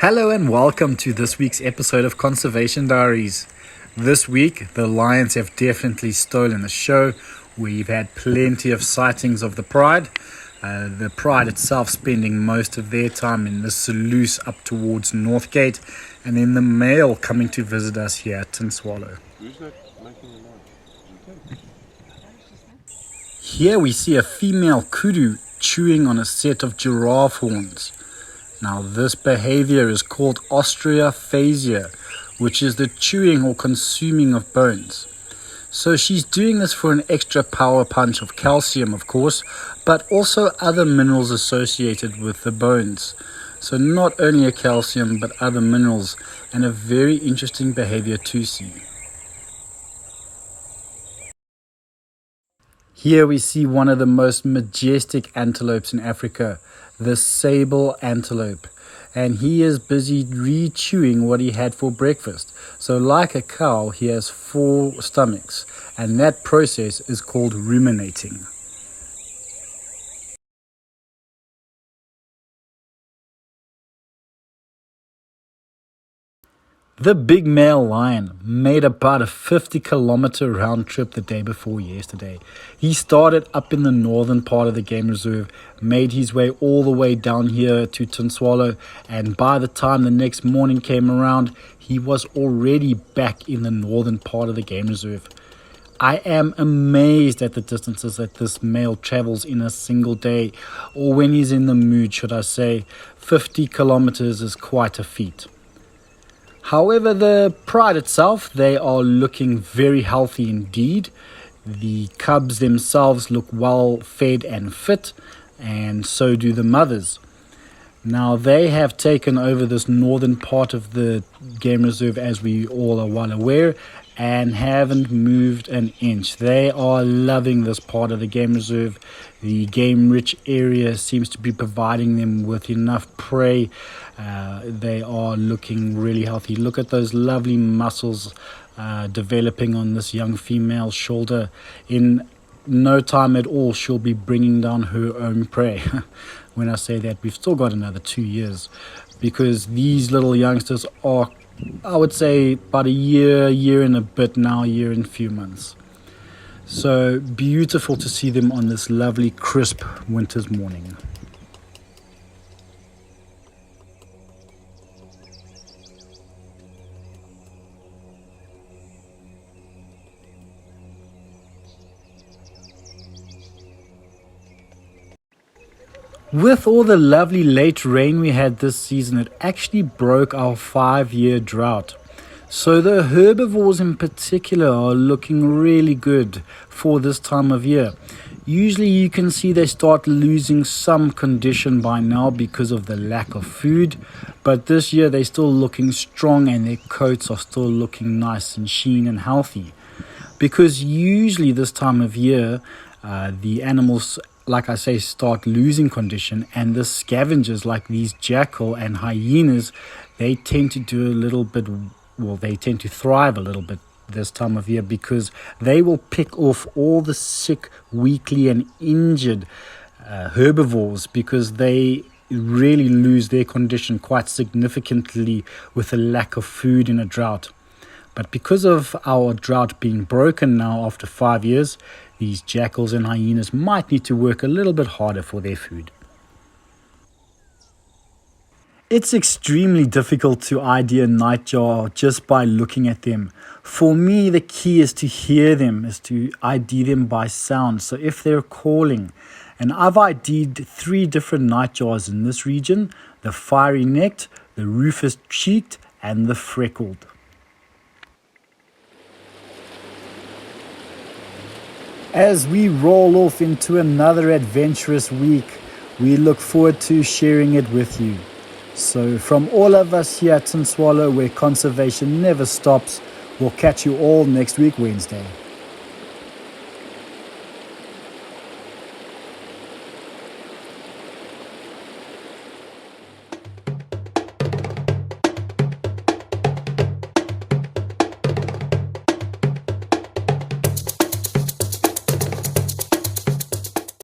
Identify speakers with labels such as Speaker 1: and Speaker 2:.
Speaker 1: Hello and welcome to this week's episode of Conservation Diaries. This week, the lions have definitely stolen the show. We've had plenty of sightings of the pride. The pride itself spending most of their time in the Salouse up towards Northgate, and then the male coming to visit us here at Tinswallow.
Speaker 2: Who's not making a noise?
Speaker 1: Here we see a female kudu chewing on a set of giraffe horns. Now this behavior is called osteophagia, which is the chewing or consuming of bones. So she's doing this for an extra power punch of calcium, of course, but also other minerals associated with the bones. So not only a calcium, but other minerals, and a very interesting behavior to see. Here we see one of the most majestic antelopes in Africa, the Sable Antelope, and he is busy re-chewing what he had for breakfast. So like a cow, he has 4 stomachs, and that process is called ruminating. The big male lion made about a 50-kilometer round trip the day before yesterday. He started up in the northern part of the game reserve, made his way all the way down here to Tinswallow, and by the time the next morning came around, he was already back in the northern part of the game reserve. I am amazed at the distances that this male travels in a single day, or when he's in the mood, should I say. 50 kilometers is quite a feat. However, the pride itself, they are looking very healthy indeed. The cubs themselves look well fed and fit, and so do the mothers. Now, they have taken over this northern part of the game reserve, as we all are well aware, and haven't moved an inch. They are loving this part of the game reserve. The game-rich area seems to be providing them with enough prey. They are looking really healthy. Look at those lovely muscles developing on this young female's shoulder. In no time at all, she'll be bringing down her own prey. When I say that, we've still got another 2 years, because these little youngsters are, I would say, about a year and a bit now, a year and a few months. So beautiful to see them on this lovely crisp winter's morning. With all the lovely late rain we had this season, it actually broke our 5-year drought. So the herbivores in particular are looking really good for this time of year. Usually you can see they start losing some condition by now because of the lack of food, but this year they're still looking strong and their coats are still looking nice and sheen and healthy. Because usually this time of year the animals, like I say, start losing condition, and the scavengers like these jackal and hyenas, they tend to do a little bit, well, they tend to thrive a little bit this time of year, because they will pick off all the sick, weakly and injured herbivores, because they really lose their condition quite significantly with a lack of food in a drought. But because of our drought being broken now after 5 years, these jackals and hyenas might need to work a little bit harder for their food. It's extremely difficult to ID a nightjar just by looking at them. For me, the key is to hear them, is to ID them by sound. So if they're calling, and I've ID'd 3 different nightjars in this region: the fiery-necked, the rufous-cheeked, and the freckled. As we roll off into another adventurous week, we look forward to sharing it with you. So from all of us here at Tinswallow, where conservation never stops, we'll catch you all next week, Wednesday.